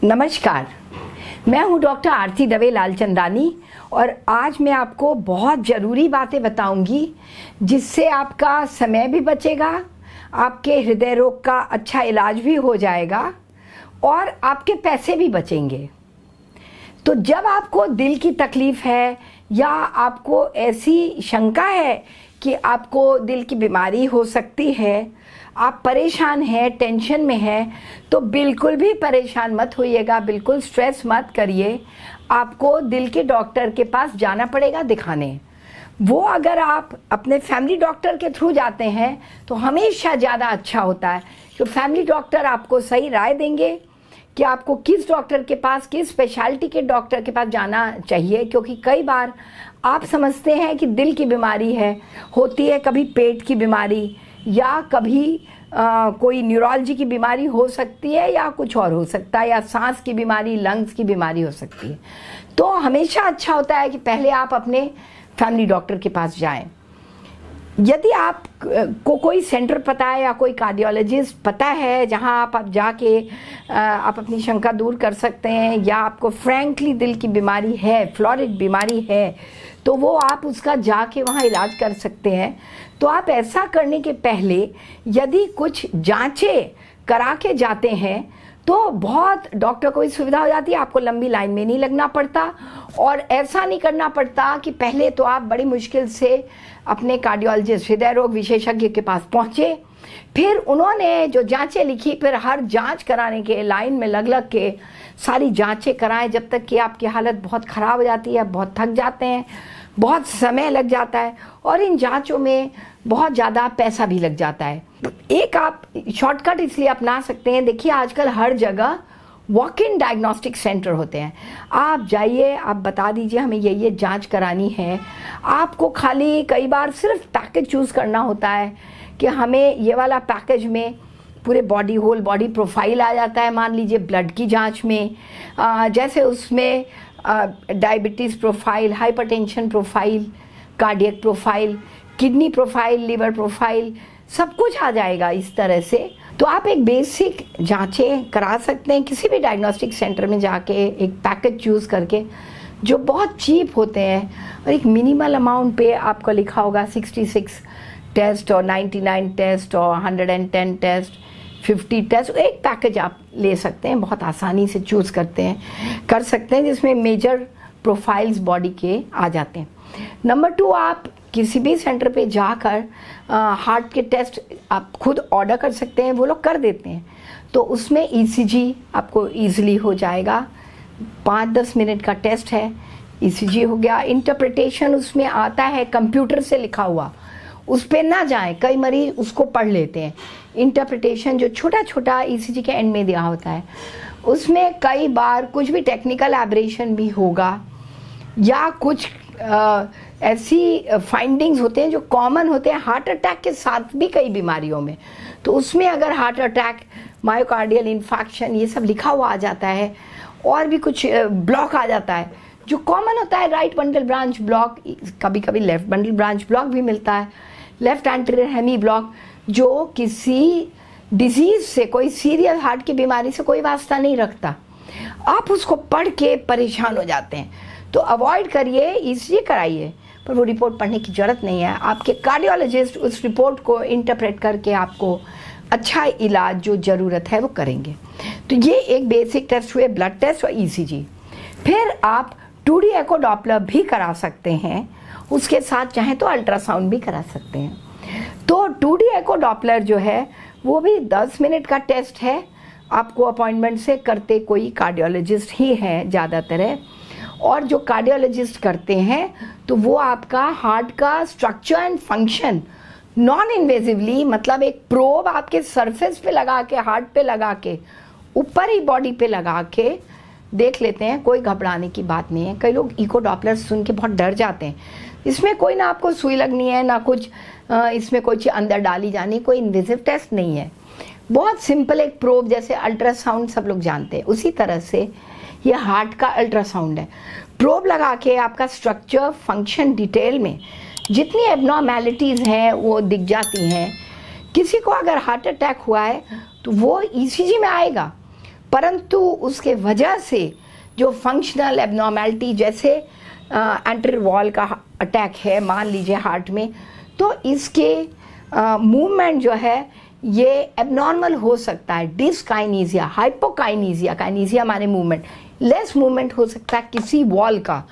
नमस्कार, मैं हूं डॉक्टर आरती दवे लालचंदानी और आज मैं आपको बहुत ज़रूरी बातें बताऊंगी जिससे आपका समय भी बचेगा, आपके हृदय रोग का अच्छा इलाज भी हो जाएगा और आपके पैसे भी बचेंगे। तो जब आपको दिल की तकलीफ़ है या आपको ऐसी शंका है कि आपको दिल की बीमारी हो सकती है, आप परेशान हैं, टेंशन में हैं, तो बिल्कुल भी परेशान मत होइएगा, बिल्कुल स्ट्रेस मत करिए। आपको दिल के डॉक्टर के पास जाना पड़ेगा दिखाने। वो अगर आप अपने फैमिली डॉक्टर के थ्रू जाते हैं तो हमेशा ज़्यादा अच्छा होता है, तो फैमिली डॉक्टर आपको सही राय देंगे कि आपको किस डॉक्टर के पास, किस स्पेशलिटी के डॉक्टर के पास जाना चाहिए। क्योंकि कई बार आप समझते हैं कि दिल की बीमारी है, होती है कभी पेट की बीमारी या कभी कोई न्यूरोलॉजी की बीमारी हो सकती है या कुछ और हो सकता है, या सांस की बीमारी, लंग्स की बीमारी हो सकती है। तो हमेशा अच्छा होता है कि पहले आप अपने फैमिली डॉक्टर के पास जाएं। यदि आप को कोई सेंटर पता है या कोई कार्डियोलॉजिस्ट पता है जहां आप जाके आप अपनी शंका दूर कर सकते हैं, या आपको फ्रैंकली दिल की बीमारी है, फ्लोरिड बीमारी है, तो वो आप उसका जाके वहाँ इलाज कर सकते हैं। तो आप ऐसा करने के पहले यदि कुछ जांचें करा के जाते हैं तो बहुत डॉक्टर को सुविधा हो जाती है, आपको लंबी लाइन में नहीं लगना पड़ता और ऐसा नहीं करना पड़ता कि पहले तो आप बड़ी मुश्किल से अपने कार्डियोलॉजिस्ट, हृदय रोग विशेषज्ञ के पास पहुँचे, फिर उन्होंने जो जांचें लिखी, फिर हर जांच कराने के लाइन में लग लग के सारी जांचें कराएं, जब तक कि आपकी हालत बहुत ख़राब हो जाती है, बहुत थक जाते हैं, बहुत समय लग जाता है और इन जांचों में बहुत ज़्यादा पैसा भी लग जाता है। एक आप शॉर्टकट इसलिए अपना सकते हैं, देखिए आजकल हर जगह वॉक इन डायग्नोस्टिक सेंटर होते हैं। आप जाइए, आप बता दीजिए हमें ये जांच करानी है। आपको खाली कई बार सिर्फ पैकेज चूज़ करना होता है कि हमें ये वाला पैकेज में पूरे बॉडी, होल बॉडी प्रोफाइल आ जाता है। मान लीजिए ब्लड की जांच में जैसे उसमें diabetes profile, hypertension profile, cardiac profile, kidney profile, liver profile, सब कुछ आ जाएगा इस तरह से। तो आप एक बेसिक जांचें करा सकते हैं किसी भी डायग्नोस्टिक सेंटर में जाके, एक पैकेज चूज़ करके जो बहुत चीप होते हैं और एक मिनिमल अमाउंट पे आपको लिखा होगा 66 टेस्ट और 99 टेस्ट और 110 टेस्ट, 50 टेस्ट, एक पैकेज आप ले सकते हैं, बहुत आसानी से चूज़ कर सकते हैं, जिसमें मेजर प्रोफाइल्स बॉडी के आ जाते हैं। नंबर 2, आप किसी भी सेंटर पे जाकर हार्ट के टेस्ट आप खुद ऑर्डर कर सकते हैं, वो लोग कर देते हैं। तो उसमें ईसीजी आपको ईजिली हो जाएगा, 5-10 मिनट का टेस्ट है, ईसीजी हो गया। इंटरप्रिटेशन उसमें आता है कंप्यूटर से लिखा हुआ, उस पर ना जाएं, कई मरीज उसको पढ़ लेते हैं। इंटरप्रिटेशन जो छोटा छोटा ईसीजी के एंड में दिया होता है, उसमें कई बार कुछ भी टेक्निकल एब्रेशन भी होगा या कुछ ऐसी फाइंडिंग्स होते हैं जो कॉमन होते हैं हार्ट अटैक के साथ भी कई बीमारियों में। तो उसमें अगर हार्ट अटैक, मायोकार्डियल इन्फेक्शन, ये सब लिखा हुआ आ जाता है और भी कुछ ब्लॉक आ जाता है जो कॉमन होता है, राइट बंडल ब्रांच ब्लॉक, कभी कभी लेफ्ट बंडल ब्रांच ब्लॉक भी मिलता है, लेफ्ट एंटीरियर हेमी ब्लॉक, जो किसी डिजीज से, कोई सीरियस हार्ट की बीमारी से कोई वास्ता नहीं रखता। आप उसको पढ़ के परेशान हो जाते हैं, तो अवॉइड करिए, ईसीजी कराइए, पर वो रिपोर्ट पढ़ने की ज़रूरत नहीं है। आपके कार्डियोलॉजिस्ट उस रिपोर्ट को इंटरप्रेट करके आपको अच्छा इलाज जो ज़रूरत है वो करेंगे। तो ये एक बेसिक टेस्ट हुए, ब्लड टेस्ट और ईसीजी। फिर आप 2D एको डॉपलर भी करा सकते हैं, उसके साथ चाहें तो अल्ट्रासाउंड भी करा सकते हैं। तो 2D एको डॉपलर जो है वो भी 10 मिनट का टेस्ट है, आपको अपॉइंटमेंट से करते कोई कार्डियोलॉजिस्ट ही हैं ज़्यादातर है, और जो कार्डियोलॉजिस्ट करते हैं तो वो आपका हार्ट का स्ट्रक्चर एंड फंक्शन नॉन इन्वेजिवली, मतलब एक प्रोब आपके सरफेस पे लगा के, हार्ट पे लगा के, ऊपर ही बॉडी पे लगा के देख लेते हैं। कोई घबराने की बात नहीं है। कई लोग इको डॉपलर सुन के बहुत डर जाते हैं, इसमें कोई ना आपको सुई लगनी है ना कुछ इसमें कोई चीज़ अंदर डाली जानी, कोई इन्वेजिव टेस्ट नहीं है, बहुत सिंपल एक प्रोब, जैसे अल्ट्रासाउंड सब लोग जानते हैं उसी तरह से ये हार्ट का अल्ट्रासाउंड है। प्रोब लगा के आपका स्ट्रक्चर, फंक्शन डिटेल में जितनी एबनॉर्मेलिटीज़ हैं वो दिख जाती हैं। किसी को अगर हार्ट अटैक हुआ है तो वो ईसीजी में आएगा, परंतु उसके वजह से जो फंक्शनल एबनॉर्मेलिटी, जैसे एंटीरियर वॉल का अटैक है मान लीजिए हार्ट में, तो इसके मूवमेंट जो है ये एबनॉर्मल हो सकता है। डिसकाइनीजिया, हाइपोकाइनीजिया, काइनीजिया माने मूवमेंट, लेस मूवमेंट हो सकता है किसी वॉल का।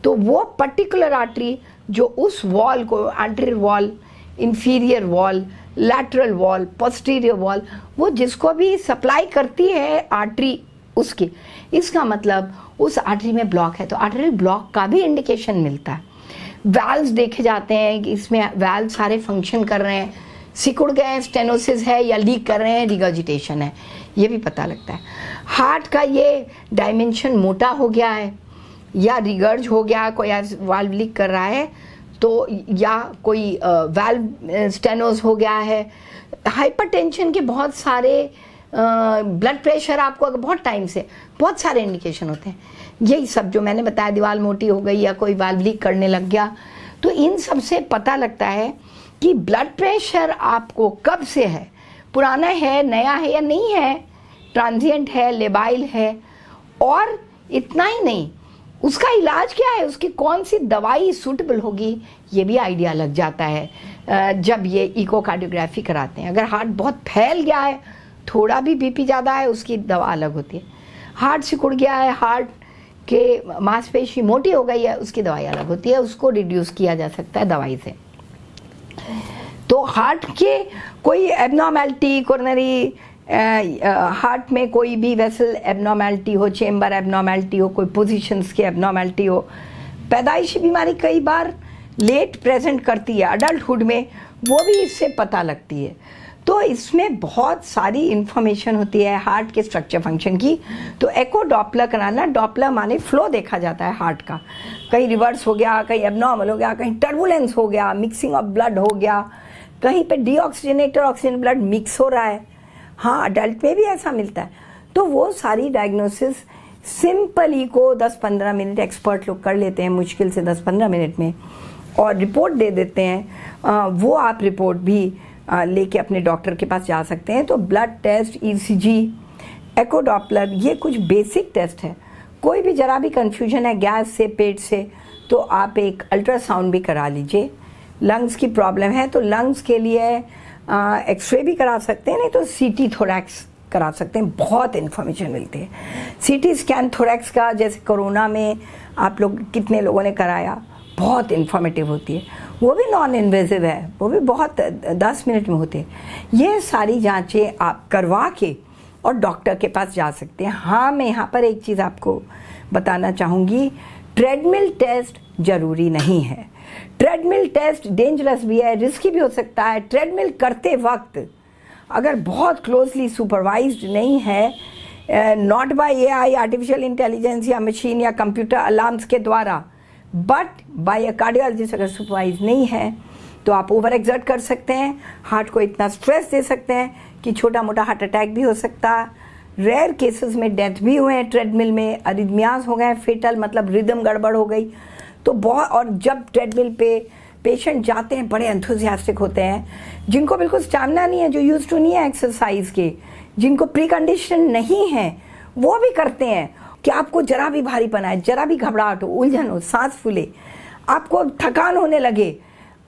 तो वो पर्टिकुलर आर्टरी जो उस वॉल को, anterior wall, inferior wall, lateral wall, posterior wall, वो जिसको भी सप्लाई करती है आर्टरी उसकी, इसका मतलब उस आर्टरी में ब्लॉक है, तो आर्टरी ब्लॉक का भी इंडिकेशन मिलता है। वैल्व्स देखे जाते हैं कि इसमें वैल्व सारे फंक्शन कर रहे हैं, सिकुड़ गए, स्टेनोसिस है या लीक कर रहे हैं, रिगर्जिटेशन है, ये भी पता लगता है। हार्ट का ये डायमेंशन मोटा हो गया है या रिगर्ज हो गया, कोई वाल्व लीक कर रहा है तो, या कोई वाल्व स्टेनोज हो गया है। हाइपरटेंशन के बहुत सारे, ब्लड प्रेशर आपको अगर बहुत टाइम से, बहुत सारे इंडिकेशन होते हैं। यही सब जो मैंने बताया, दीवार मोटी हो गई या कोई वाल्व लीक करने लग गया, तो इन सब से पता लगता है कि ब्लड प्रेशर आपको कब से है, पुराना है, नया है या नहीं है, ट्रांजिएंट है, लेबाइल है। और इतना ही नहीं, उसका इलाज क्या है, उसकी कौन सी दवाई सूटेबल होगी, ये भी आइडिया लग जाता है जब ये इकोकार्डियोग्राफी कराते हैं। अगर हार्ट बहुत फैल गया है, थोड़ा भी बीपी ज़्यादा है, उसकी दवा अलग होती है। हार्ट सिकुड़ गया है, हार्ट के मांसपेशी मोटी हो गई है, उसकी दवाई अलग होती है, उसको रिड्यूस किया जा सकता है दवाई से। तो हार्ट के कोई एबनॉर्मेलिटी, कोरोनरी हार्ट में कोई भी वेसल एबनॉर्मेलिटी हो, चेम्बर एबनॉर्मेलिटी हो, कोई पोजीशंस की एबनॉर्मेलिटी हो, पैदाइशी बीमारी कई बार लेट प्रेजेंट करती है अडल्टहुड में, वो भी इससे पता लगती है। तो इसमें बहुत सारी इंफॉर्मेशन होती है हार्ट के स्ट्रक्चर फंक्शन की। तो एको डॉपलर कराना, डॉपलर माने फ्लो देखा जाता है हार्ट का, कहीं रिवर्स हो गया, कहीं एबनॉर्मल हो गया, कहीं टर्बुलेंस हो गया, मिक्सिंग ऑफ ब्लड हो गया, कहीं पे डीऑक्सीजनेटेड ऑक्सीजन ब्लड मिक्स हो रहा है। हाँ, अडल्ट में भी ऐसा मिलता है। तो वो सारी diagnosis simple echo 10-15 minute expert लोग कर लेते हैं, मुश्किल से 10-15 मिनट में, और रिपोर्ट दे देते हैं। वो आप रिपोर्ट भी लेके अपने डॉक्टर के पास जा सकते हैं। तो ब्लड टेस्ट, ईसीजी, एको डॉपलर, ये कुछ बेसिक टेस्ट है। कोई भी जरा भी कन्फ्यूजन है गैस से, पेट से, तो आप एक अल्ट्रासाउंड भी करा लीजिए। लंग्स की प्रॉब्लम है तो लंग्स के लिए एक्सरे भी करा सकते हैं, नहीं तो सीटी थोरैक्स करा सकते हैं, बहुत इन्फॉर्मेशन मिलती है। सीटी स्कैन थोरैक्स का, जैसे कोरोना में आप लोग कितने लोगों ने कराया, बहुत इन्फॉर्मेटिव होती है। वो भी नॉन इन्वेजिव है, वो भी बहुत 10 मिनट में होते हैं। ये सारी जांचें आप करवा के और डॉक्टर के पास जा सकते हैं। हाँ, मैं यहाँ पर एक चीज़ आपको बताना चाहूँगी, ट्रेडमिल टेस्ट ज़रूरी नहीं है। ट्रेडमिल टेस्ट डेंजरस भी है, रिस्की भी हो सकता है। ट्रेडमिल करते वक्त अगर बहुत क्लोजली सुपरवाइज्ड नहीं है, not bye AI, artificial intelligence या मशीन या कंप्यूटर अलार्म्स के द्वारा, बट बाय अ कार्डियोलॉजिस्ट अगर सुपरवाइज नहीं है, तो आप ओवर एक्सर्ट कर सकते हैं, हार्ट को इतना स्ट्रेस दे सकते हैं कि छोटा मोटा हार्ट अटैक भी हो सकता है। रेयर केसेस में डेथ भी हुए हैं ट्रेडमिल में, अरिथमियाज हो गए, फेटल मतलब रिदम गड़बड़ हो गई। तो बहुत, और जब ट्रेडमिल पे पेशेंट जाते हैं बड़े एंथुसियास्टिक होते हैं, जिनको बिल्कुल स्टैमिना नहीं है, जो यूज टू नहीं है एक्सरसाइज के, जिनको प्री कंडीशन नहीं है, वो भी करते हैं कि आपको जरा भी भारीपन आए, जरा भी घबराहट हो, उलझन हो, सांस फूले, आपको थकान होने लगे,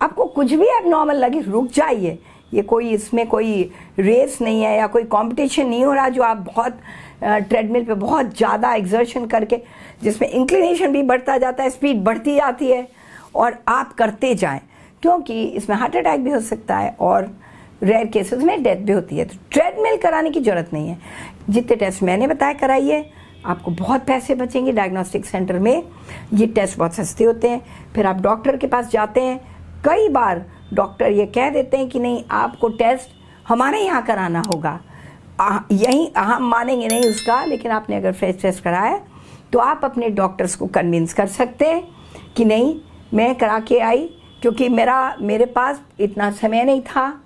आपको कुछ भी एबनॉर्मल लगे, रुक जाइए। ये कोई, इसमें कोई रेस नहीं है या कोई कंपटीशन नहीं हो रहा जो आप बहुत ट्रेडमिल पे बहुत ज़्यादा एक्सर्शन करके, जिसमें इंक्लिनेशन भी बढ़ता जाता है, स्पीड बढ़ती जाती है, और आप करते जाएं, क्योंकि इसमें हार्ट अटैक भी हो सकता है और रेयर केसेस में डेथ भी होती है। तो ट्रेडमिल कराने की ज़रूरत नहीं है। जितने टेस्ट मैंने बताया कराइए, आपको बहुत पैसे बचेंगे। डायग्नोस्टिक सेंटर में ये टेस्ट बहुत सस्ते होते हैं। फिर आप डॉक्टर के पास जाते हैं, कई बार डॉक्टर ये कह देते हैं कि नहीं, आपको टेस्ट हमारे यहाँ कराना होगा, यहीं हम मानेंगे नहीं उसका, लेकिन आपने अगर फ्रेश टेस्ट कराया तो आप अपने डॉक्टर्स को कन्विंस कर सकते हैं कि नहीं, मैं करा के आई, क्योंकि मेरे पास इतना समय नहीं था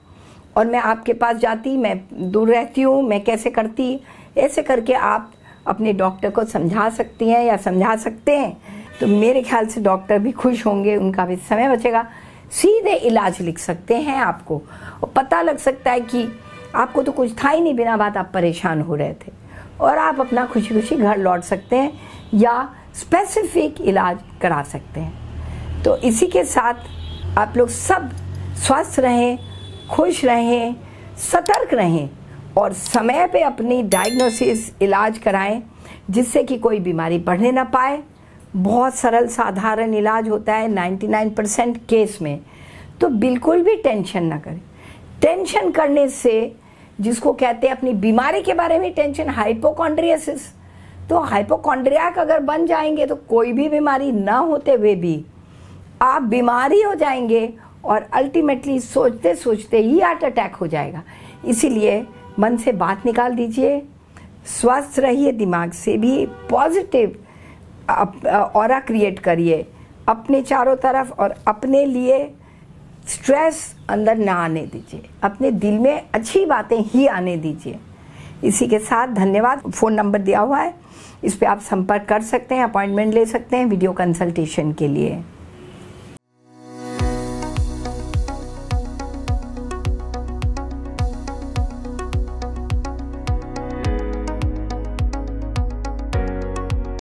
और मैं आपके पास जाती, मैं दूर रहती हूँ, मैं कैसे करती। ऐसे करके आप अपने डॉक्टर को समझा सकती हैं या समझा सकते हैं, तो मेरे ख्याल से डॉक्टर भी खुश होंगे, उनका भी समय बचेगा। सीधे इलाज लिख सकते हैं आपको, और पता लग सकता है कि आपको तो कुछ था ही नहीं, बिना बात आप परेशान हो रहे थे। और आप अपना खुशी खुशी घर लौट सकते हैं या स्पेसिफिक इलाज करा सकते हैं। तो इसी के साथ आप लोग सब स्वस्थ रहें, खुश रहें, सतर्क रहें और समय पे अपनी डायग्नोसिस इलाज कराएं जिससे कि कोई बीमारी बढ़ने ना पाए। बहुत सरल साधारण इलाज होता है 99% केस में। तो बिल्कुल भी टेंशन ना करें। टेंशन करने से, जिसको कहते हैं अपनी बीमारी के बारे में टेंशन, हाइपोकॉन्ड्रियासिस, तो हाइपोकॉन्ड्रियाक अगर बन जाएंगे तो कोई भी बीमारी ना होते हुए भी आप बीमारी हो जाएंगे और अल्टीमेटली सोचते सोचते ही हार्ट अटैक हो जाएगा। इसीलिए मन से बात निकाल दीजिए, स्वस्थ रहिए, दिमाग से भी पॉजिटिव ऑरा क्रिएट करिए अपने चारों तरफ और अपने लिए स्ट्रेस अंदर ना आने दीजिए, अपने दिल में अच्छी बातें ही आने दीजिए। इसी के साथ धन्यवाद। फ़ोन नंबर दिया हुआ है, इस पे आप संपर्क कर सकते हैं, अपॉइंटमेंट ले सकते हैं वीडियो कंसल्टेशन के लिए।